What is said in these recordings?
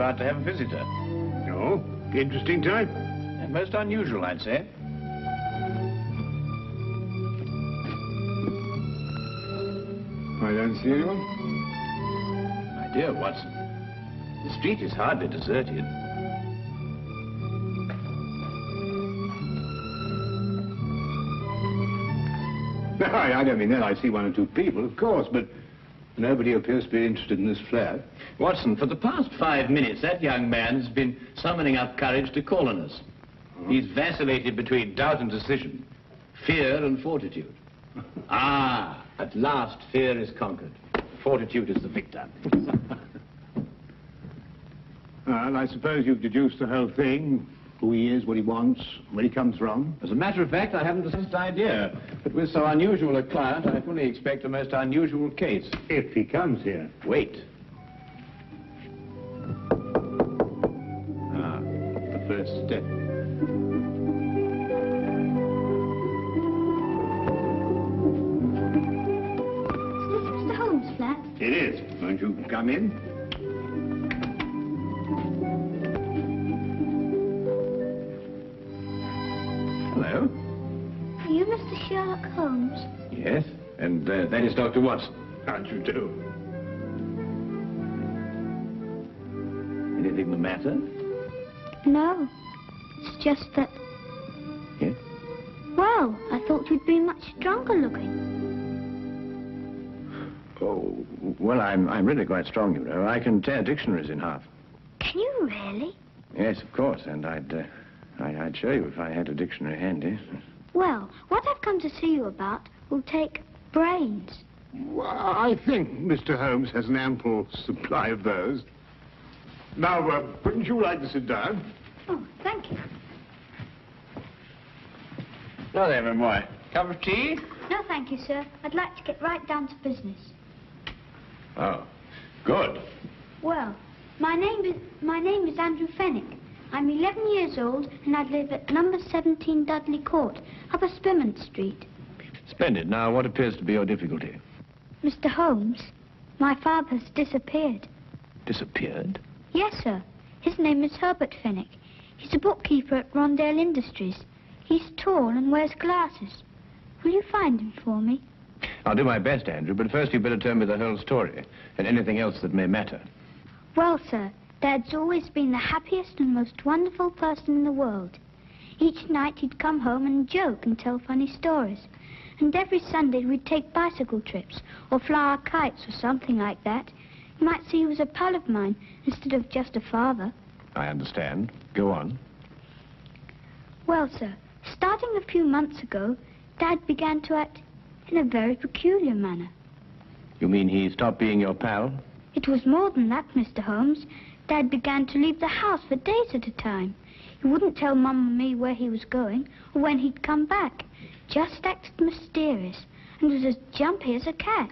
about to have a visitor. Oh, interesting type. And most unusual, I'd say. I don't see anyone. My dear Watson, the street is hardly deserted. No, I don't mean that. I see one or two people, of course, but nobody appears to be interested in this flat. Watson, for the past 5 minutes, that young man has been summoning up courage to call on us. Oh. He's vacillated between doubt and decision, fear and fortitude. Ah, at last fear is conquered. Fortitude is the victor. Well, I suppose you've deduced the whole thing. Who he is, what he wants, where he comes from. As a matter of fact, I haven't the least idea. But with so unusual a client, I fully expect a most unusual case. If he comes here. Wait. Ah, the first step. Is this Mr. Holmes' flat? It is. Won't you come in? Hello? Are you Mr. Sherlock Holmes? Yes, and that is Dr. Watson. How'd you do? Anything the matter? No. It's just that... Yes? Well, I thought you'd be much stronger looking. Oh, well, I'm really quite strong, you know. I can tear dictionaries in half. Can you really? Yes, of course, and I'd show you if I had a dictionary handy. Well, what I've come to see you about will take brains. Well, I think Mr. Holmes has an ample supply of those. Now, wouldn't you like to sit down? Oh, thank you. Hello there, my boy. Cup of tea? No, thank you, sir. I'd like to get right down to business. Oh, good. Well, my name is Andrew Fenwick. I'm 11 years old, and I live at number 17 Dudley Court, Upper Spimment Street. Splendid. Now, what appears to be your difficulty? Mr. Holmes, my father has disappeared. Disappeared? Yes, sir. His name is Herbert Fenwick. He's a bookkeeper at Rondale Industries. He's tall and wears glasses. Will you find him for me? I'll do my best, Andrew, but first you'd better tell me the whole story and anything else that may matter. Well, sir, Dad's always been the happiest and most wonderful person in the world. Each night he'd come home and joke and tell funny stories. And every Sunday we'd take bicycle trips or fly our kites or something like that. You might see he was a pal of mine instead of just a father. I understand. Go on. Well, sir, starting a few months ago, Dad began to act in a very peculiar manner. You mean he stopped being your pal? It was more than that, Mr. Holmes. Dad began to leave the house for days at a time. He wouldn't tell Mum and me where he was going or when he'd come back. Just acted mysterious and was as jumpy as a cat.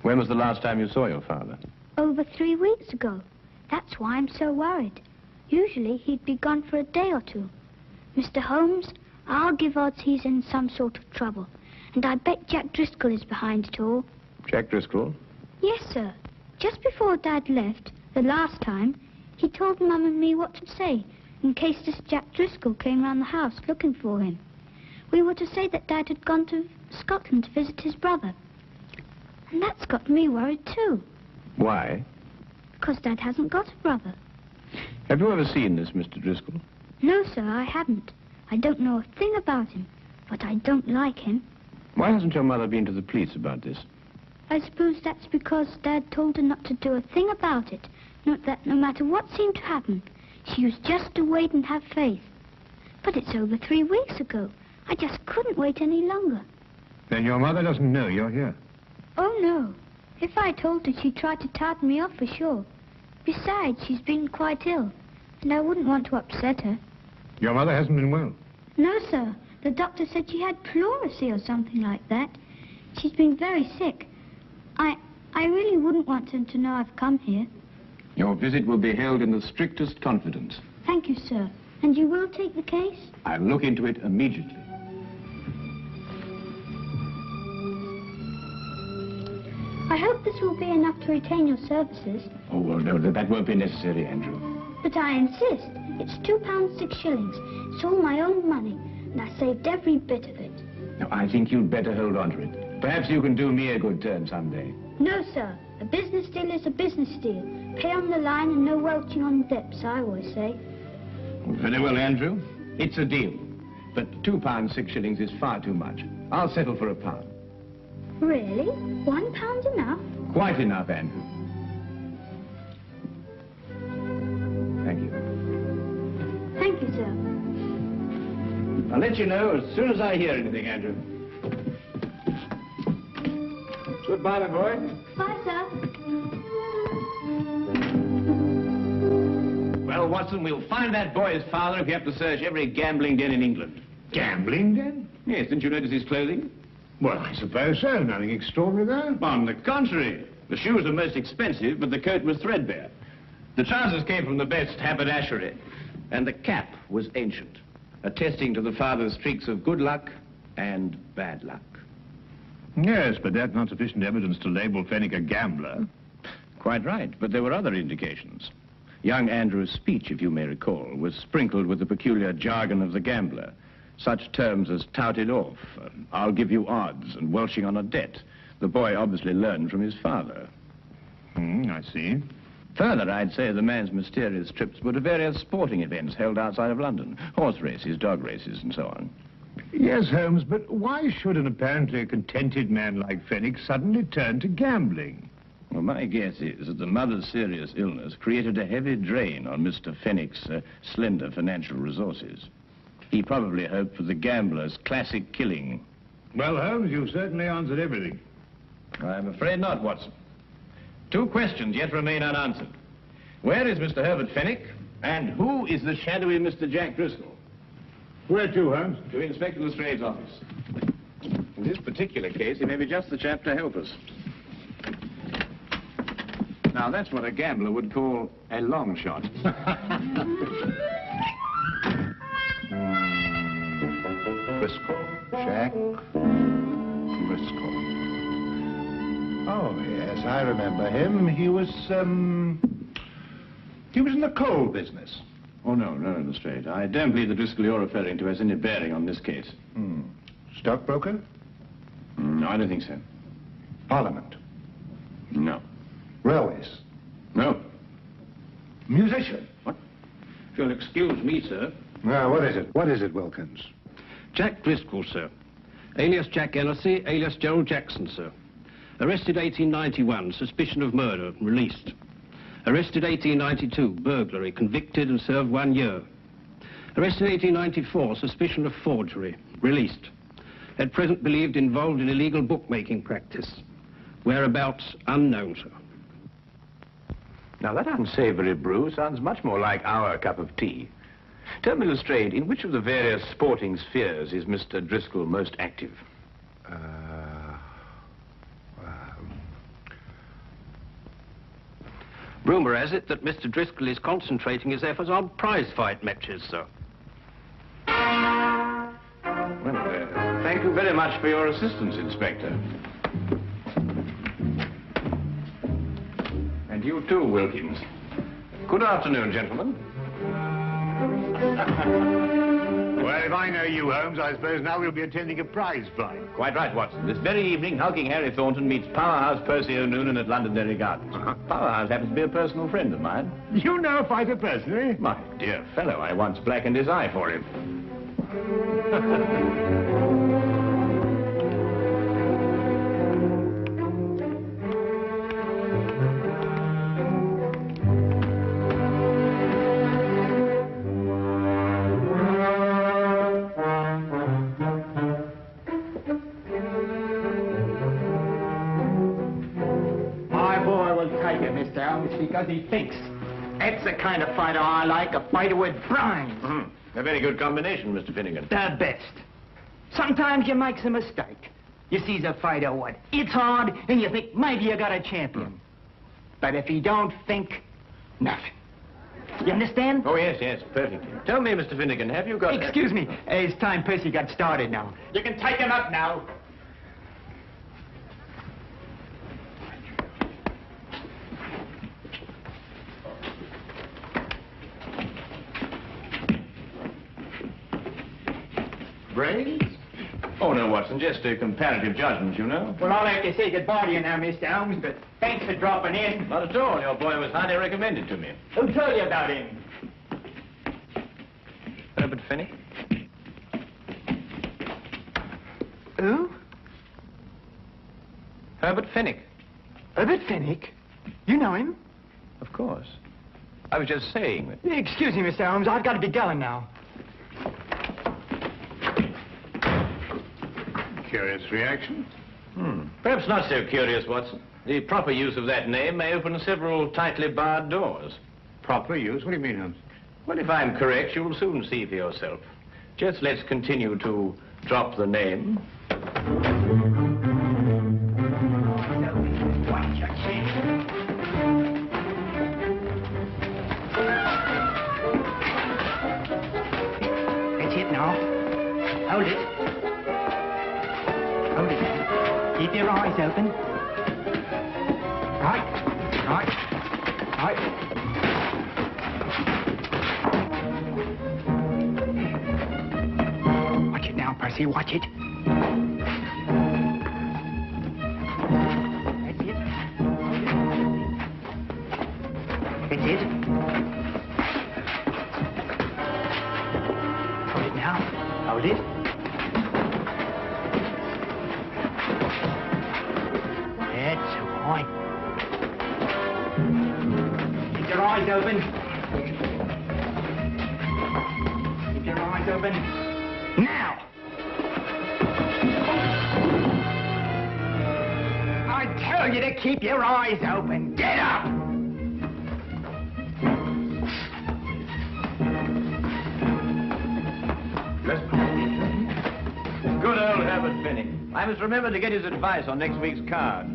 When was the last time you saw your father? Over 3 weeks ago. That's why I'm so worried. Usually he'd be gone for a day or two. Mr. Holmes, I'll give odds he's in some sort of trouble. And I bet Jack Driscoll is behind it all. Jack Driscoll? Yes, sir. Just before Dad left, the last time, he told Mum and me what to say in case this Jack Driscoll came round the house looking for him. We were to say that Dad had gone to Scotland to visit his brother. And that's got me worried too. Why? Because Dad hasn't got a brother. Have you ever seen this Mr. Driscoll? No, sir, I haven't. I don't know a thing about him, but I don't like him. Why hasn't your mother been to the police about this? I suppose that's because Dad told her not to do a thing about it. Not that no matter what seemed to happen, she was just to wait and have faith. But it's over 3 weeks ago. I just couldn't wait any longer. Then your mother doesn't know you're here? Oh, no. If I told her, she'd try to tartan me off for sure. Besides, she's been quite ill, and I wouldn't want to upset her. Your mother hasn't been well? No, sir. The doctor said she had pleurisy or something like that. She's been very sick. I really wouldn't want her to know I've come here. Your visit will be held in the strictest confidence. Thank you, sir. And you will take the case? I'll look into it immediately. I hope this will be enough to retain your services. Oh, well, no, that won't be necessary, Andrew. But I insist. It's £2 6 shillings. It's all my own money, and I saved every bit of it. Now, I think you'd better hold on to it. Perhaps you can do me a good turn someday. No, sir. A business deal is a business deal. Pay on the line and no welching on dips, I always say. Very well, Andrew. It's a deal. But £2 6 shillings is far too much. I'll settle for £1. Really? £1 enough? Quite enough, Andrew. Thank you. Thank you, sir. I'll let you know as soon as I hear anything, Andrew. Goodbye, my boy. Bye, sir. Well, Watson, we'll find that boy's father if you have to search every gambling den in England. Gambling den? Yes, didn't you notice his clothing? Well, I suppose so. Nothing extraordinary there. On the contrary. The shoes were most expensive, but the coat was threadbare. The trousers came from the best haberdashery, and the cap was ancient, attesting to the father's streaks of good luck and bad luck. Yes, but that's not sufficient evidence to label Fenwick a gambler. Quite right, but there were other indications. Young Andrew's speech, if you may recall, was sprinkled with the peculiar jargon of the gambler. Such terms as touted off, I'll give you odds, and welching on a debt. The boy obviously learned from his father. I see. Further, I'd say the man's mysterious trips were to various sporting events held outside of London. Horse races, dog races, and so on. Yes, Holmes, but why should an apparently contented man like Fenwick suddenly turn to gambling? Well, my guess is that the mother's serious illness created a heavy drain on Mr. Fenwick's slender financial resources. He probably hoped for the gambler's classic killing. Well, Holmes, you've certainly answered everything. I'm afraid not, Watson. 2 questions yet remain unanswered. Where is Mr. Herbert Fenwick? And who is the shadowy Mr. Jack Driscoll? Where to, Holmes? To Inspector Lestrade's office. In this particular case, he may be just the chap to help us. Now, that's what a gambler would call a long shot. Driscoll. Jack Driscoll. Oh, yes, I remember him. He was in the coal business. Oh, no, Lestrade. I don't believe the Driscoll you're referring to has any bearing on this case. Stockbroker? No, I don't think so. Parliament? No. Railways? No. Musician? What? If you'll excuse me, sir. Now, what is it? What is it, Wilkins? Jack Driscoll, sir. Alias Jack Ellersey, alias Gerald Jackson, sir. Arrested 1891, suspicion of murder, released. Arrested 1892, burglary, convicted and served 1 year. Arrested 1894, suspicion of forgery, released. At present believed involved in illegal bookmaking practice. Whereabouts unknown, sir. Now, that unsavory brew sounds much more like our cup of tea. Tell me, Lestrade, in which of the various sporting spheres is Mr. Driscoll most active? Rumour has it that Mr. Driscoll is concentrating his efforts on prize fight matches, sir. Well, thank you very much for your assistance, Inspector. And you too, Wilkins. Good afternoon, gentlemen. Well, if I know you, Holmes, I suppose now we'll be attending a prize fight. Quite right, Watson. This very evening, hulking Harry Thornton meets Powerhouse Percy O'Noonan at Londonderry Gardens. Powerhouse happens to be a personal friend of mine. You know a fighter personally? My dear fellow, I once blackened his eye for him. Because he thinks. That's the kind of fighter I like, a fighter with brains. A very good combination, Mr. Finnegan. The best. Sometimes you makes a mistake. You sees a fighter what hits hard, and you think maybe you got a champion. But if he don't think, nothing. You understand? Oh, yes, perfectly. Tell me, Mr. Finnegan, have you got... Excuse me. It's time Percy got started now. You can take him up now. Brains? Oh, no, Watson, just a comparative judgment, you know. Well, I'll have to say goodbye to you now, Mr. Holmes, but thanks for dropping in. Not at all. Your boy was highly recommended to me. Who told you about him? Herbert Fenwick? Who? Herbert Fenwick. Herbert Fenwick? You know him? Of course. I was just saying that. Excuse me, Mr. Holmes, I've got to be going now. Curious reaction. Perhaps not so curious, Watson. The proper use of that name may open several tightly barred doors. Proper use? What do you mean, Holmes? Well, if I'm correct, you'll soon see for yourself. Just let's continue to drop the name. Watch your chin. That's it now. Hold it. Hold it. Keep your eyes open. Right. Watch it now, Percy. Watch it. That's it. That's it. Hold it now. Hold it. That's right. Keep your eyes open. Keep your eyes open. Now! I tell you to keep your eyes open. Get up! Good old Herbert Fenwick. I must remember to get his advice on next week's card.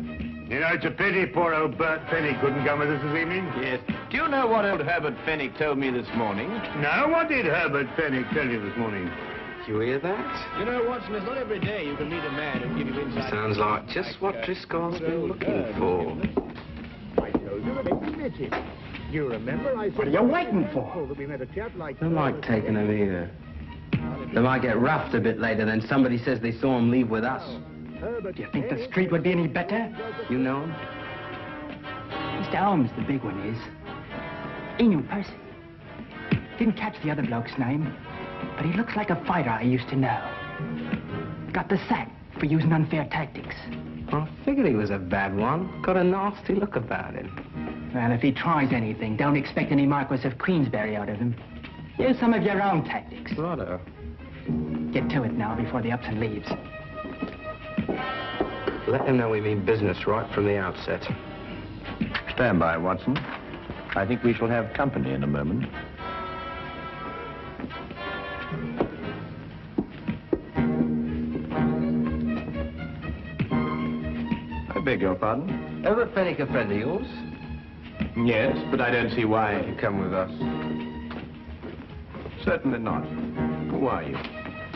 You know, it's a pity poor old Bert Penny couldn't come with us this evening. Yes. Do you know what old Herbert Fenwick told me this morning? No, what did Herbert Penny tell you this morning? You hear that? You know, Watson, it's not every day you can meet a man who'll give you insight. Sounds like just what Driscoll's been looking for. I told you that they committed. You remember I said... What are you waiting for? That we met a chap like... Don't like taking them either. They might get roughed a bit later, then somebody says they saw him leave with us. Herbert... Do you think the street would be any better? You know him? Mr. Holmes, the big one is. He knew Percy. Didn't catch the other bloke's name, but he looks like a fighter I used to know. Got the sack for using unfair tactics. I figured he was a bad one. Got a nasty look about him. Well, if he tries anything, don't expect any Marquis of Queensberry out of him. Use some of your own tactics. Righto. Get to it now before the Upton leaves. Let him know we mean business right from the outset. Stand by, Watson. I think we shall have company in a moment. I beg your pardon? Herbert Fenwick a friend of yours? Yes, but I don't see why. You come with us. Certainly not. Who are you?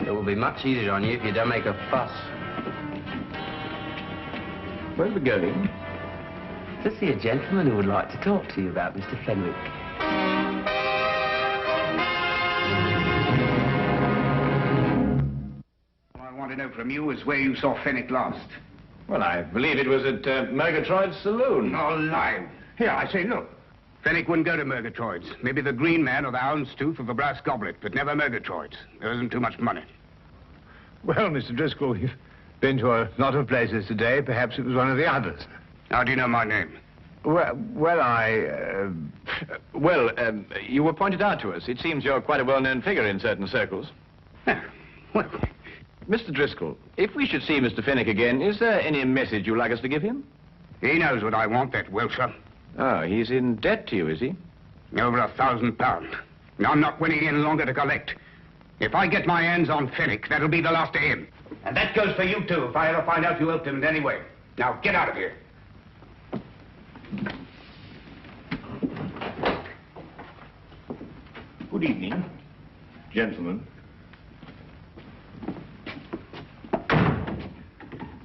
It will be much easier on you if you don't make a fuss. Where are we going? To see a gentleman who would like to talk to you about Mr. Fenwick. All I want to know from you is where you saw Fenwick last. Well, I believe it was at Murgatroyd's saloon. No lie. Here, I say, look. Fenwick wouldn't go to Murgatroyd's. Maybe the Green Man or the Houndstooth or the Brass Goblet, but never Murgatroyd's. There isn't too much money. Well, Mr. Driscoll, you've been to a lot of places today. Perhaps it was one of the others. How do you know my name? Well, You were pointed out to us. It seems you're quite a well-known figure in certain circles. Well, Mr. Driscoll, if we should see Mr. Fenwick again, is there any message you'd like us to give him? he knows what I want, that Wilshire. Oh, he's in debt to you, is he? Over £1,000. I'm not willing any longer to collect. If I get my hands on Fenwick, that'll be the last of him. And that goes for you, too, if I ever find out you helped him in any way. Now, get out of here. Good evening, gentlemen.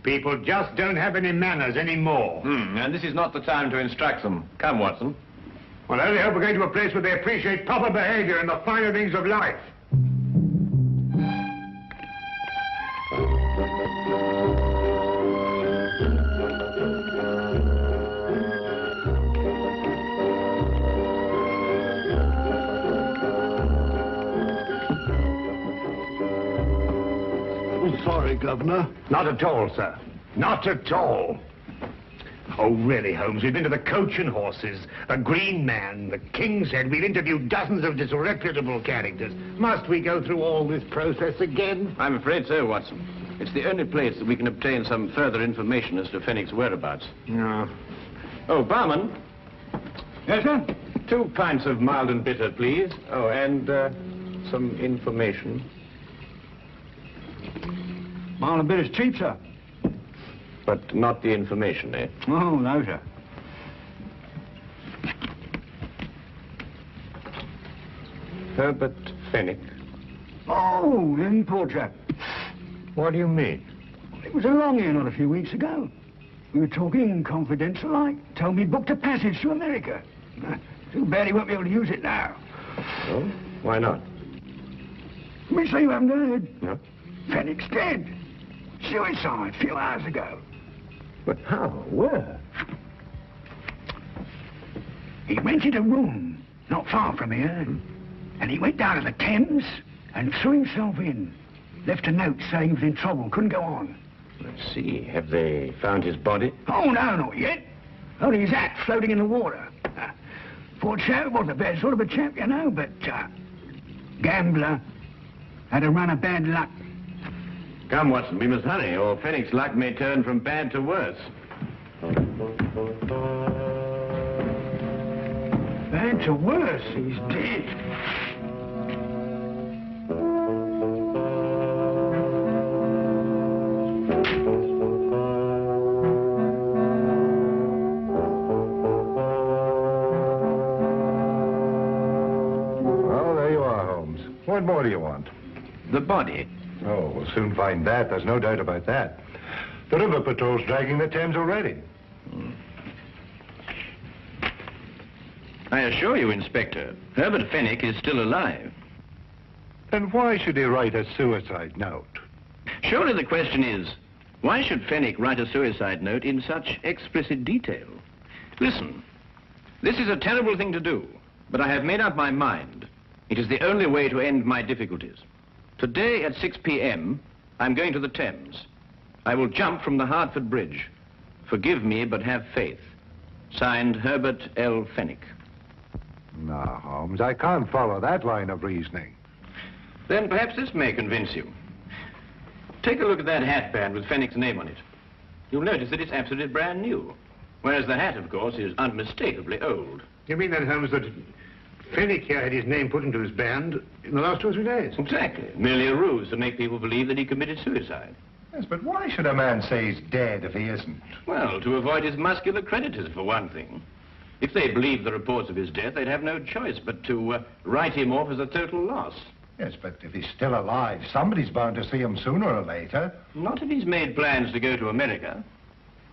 People just don't have any manners anymore. And this is not the time to instruct them. Come, Watson. Well, I only hope we're going to a place where they appreciate proper behavior and the finer things of life. sorry, Governor. Not at all, sir. Not at all. Oh, really, Holmes, we've been to the Coach and Horses, the Green Man, the King's Head. We've interviewed dozens of disreputable characters. Must we go through all this process again? I'm afraid so, Watson. It's the only place that we can obtain some further information as to Fenwick's whereabouts. No. Oh, barman. Yes, sir? 2 pints of mild and bitter, please. Oh, and some information. Mild and bitter's cheap, sir. But not the information, eh? Oh, no, sir. Herbert Fenwick. Oh, him, poor chap. What do you mean? It was along here not a few weeks ago. We were talking confidential like. Told me he'd booked a passage to America. Too bad he won't be able to use it now. Oh? Why not? Me say you haven't heard. No. Fenwick's dead. Suicide a few hours ago. But how? Where? He rented a room not far from here. And he went down to the Thames and threw himself in. Left a note saying he was in trouble, couldn't go on. Let's see. Have they found his body? Oh, no, not yet. Only his hat floating in the water. Poor chap, wasn't a bad sort of a chap, you know, but gambler. Had a run of bad luck. Come, Watson, we must hurry, or Fenwick's luck may turn from bad to worse. Bad to worse, he's dead. Well, there you are, Holmes. What more do you want? The body. Oh, we'll soon find that. There's no doubt about that. The river patrol's dragging the Thames already. I assure you, Inspector, Herbert Fenwick is still alive. Then why should he write a suicide note? Surely the question is, why should Fenwick write a suicide note in such explicit detail? Listen, this is a terrible thing to do, but I have made up my mind. It is the only way to end my difficulties. Today at 6 p.m., I'm going to the Thames. I will jump from the Hertford Bridge. Forgive me, but have faith. Signed, Herbert L. Fenwick. No, Holmes, I can't follow that line of reasoning. Then perhaps this may convince you. Take a look at that hatband with Fenwick's name on it. You'll notice that it's absolutely brand new. Whereas the hat, of course, is unmistakably old. You mean then, Holmes, that Fenwick here had his name put into his band in the last 2 or 3 days? Exactly. Merely a ruse to make people believe that he committed suicide. Yes, but why should a man say he's dead if he isn't? Well, to avoid his muscular creditors, for one thing. If they believed the reports of his death, they'd have no choice but to write him off as a total loss. Yes, but if he's still alive, somebody's bound to see him sooner or later. Not if he's made plans to go to America.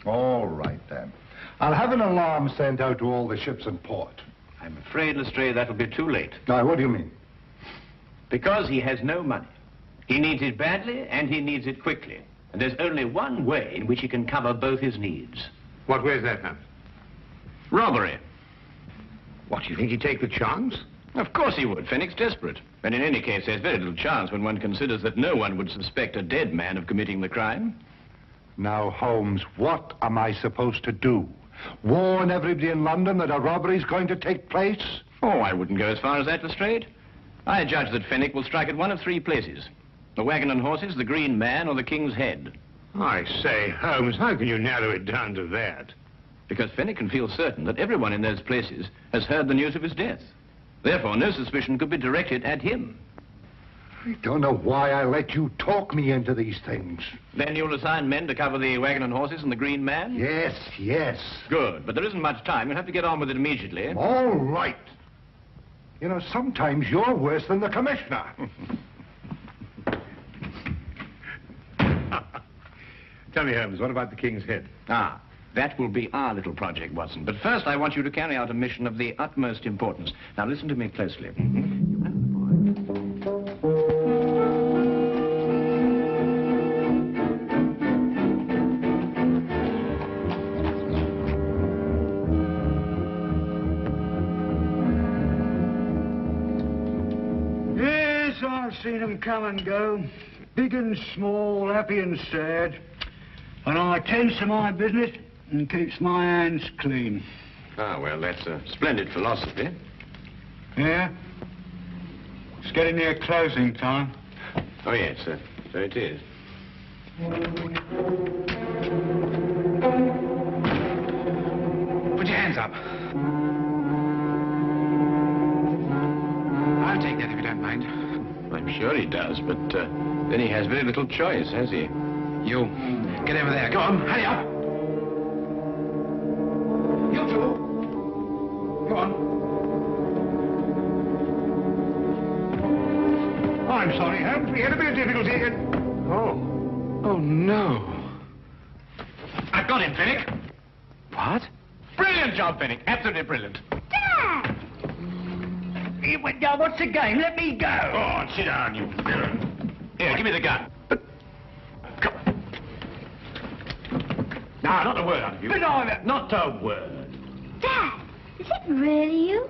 All right, then. I'll have an alarm sent out to all the ships in port. I'm afraid, Lestrade, that'll be too late. Now, what do you mean? Because he has no money. He needs it badly, and he needs it quickly. And there's only one way in which he can cover both his needs. What way is that, Holmes? Robbery. What, do you think he'd take the chance? Of course he would. Fenwick's desperate. And in any case, there's very little chance when one considers that no one would suspect a dead man of committing the crime. Now, Holmes, what am I supposed to do? Warn everybody in London that a robbery's going to take place? Oh, I wouldn't go as far as that, Lestrade. I judge that Fenwick will strike at one of 3 places. The Wagon and Horses, the Green Man, or the King's Head. I say, Holmes, how can you narrow it down to that? Because Fenwick can feel certain that everyone in those places has heard the news of his death. Therefore, no suspicion could be directed at him. I don't know why I let you talk me into these things. Then you'll assign men to cover the Wagon and Horses and the Green Man? Yes, yes. Good, but there isn't much time. You'll have to get on with it immediately. All right. You know, sometimes you're worse than the commissioner. Tell me, Holmes, what about the King's Head? Ah, that will be our little project, Watson. But first, I want you to carry out a mission of the utmost importance. Now, listen to me closely. Yes, I've seen them come and go. big and small, happy and sad. And I tends to my business and keeps my hands clean. Ah, well, that's a splendid philosophy. Yeah? It's getting near closing time. Oh, yes, sir. So it is. Put your hands up. I'll take that if you don't mind. I'm sure he does, but then he has very little choice, has he? You, get over there. Go on, hurry up. You two. Go on. Oh, I'm sorry, Holmes. We had a bit of difficulty in... Oh, no. I've got him, Fenwick. What? Brilliant job, Fenwick. Absolutely brilliant. Dad! Now, what's the game? Let me go. Go on, sit down, you villain. Here, give me the gun. Come on. Now, not a word out of you. But no, Not a word. Dad, is it really you?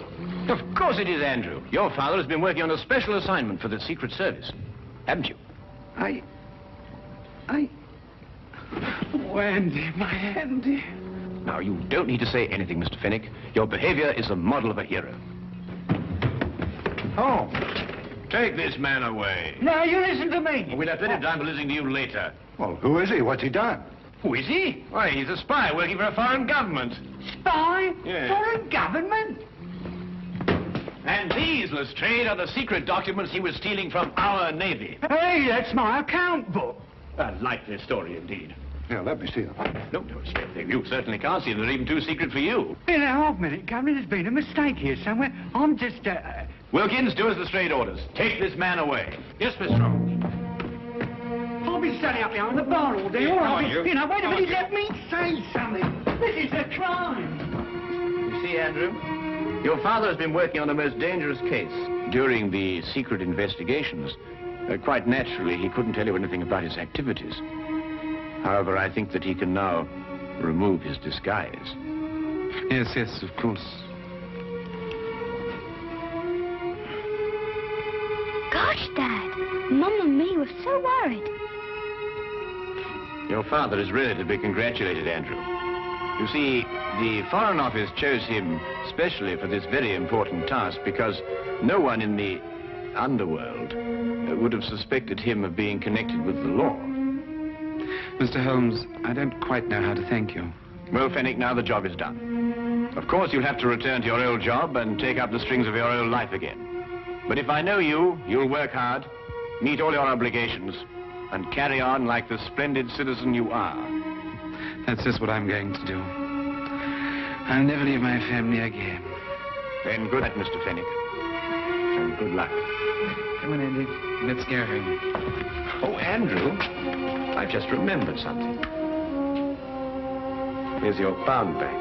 Of course it is, Andrew. Your father has been working on a special assignment for the Secret Service. Haven't you? Oh, Andy, my Andy. Now, you don't need to say anything, Mr. Fenwick. Your behavior is a model of a hero. Oh, take this man away. No, you listen to me. We'll have plenty of time for listening to you later. Well, who is he? What's he done? Who is he? Why, he's a spy working for a foreign government. Spy? Yeah. Foreign government? And these, Lestrade, are the secret documents he was stealing from our Navy. Hey, that's my account book. A likely story, indeed. Yeah, let me see them. No, you certainly can't see them. They're even too secret for you. In a half minute, Governor, there's been a mistake here somewhere. I'm just, Wilkins, do as Lestrade orders. Take this man away. Yes, Mr. Holmes. I'll be standing up behind the bar all day. Yeah, All come right, on, you. wait a Come on, minute, you. let me say something. This is a crime. You see, Andrew, your father has been working on a most dangerous case. During the secret investigations, quite naturally, he couldn't tell you anything about his activities. However, I think that he can now remove his disguise. Yes, of course. Gosh, Dad, Mum and me were so worried. Your father is really to be congratulated, Andrew. You see, the Foreign Office chose him specially for this very important task because no one in the underworld would have suspected him of being connected with the law. Mr. Holmes, I don't quite know how to thank you. Well, Fenwick, now the job is done. Of course, you'll have to return to your old job and take up the strings of your old life again. But if I know you, you'll work hard, meet all your obligations, and carry on like the splendid citizen you are. That's just what I'm going to do. I'll never leave my family again. Then good night, Mr. Fenwick. And good luck. Come on, Andy. Let's go home. Oh, Andrew, I've just remembered something. Here's your pound bag.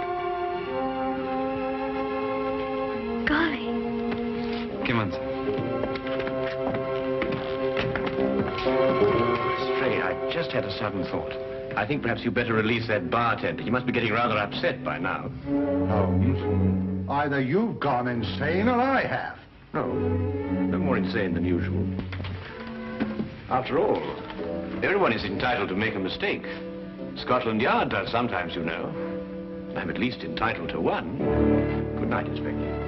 Golly. Come on, sir. Stray, I just had a sudden thought. I think perhaps you'd better release that bartender. He must be getting rather upset by now. Holmes, either you've gone insane or I have. No more insane than usual. After all, everyone is entitled to make a mistake. Scotland Yard does sometimes, you know. I'm at least entitled to one. Good night, Inspector.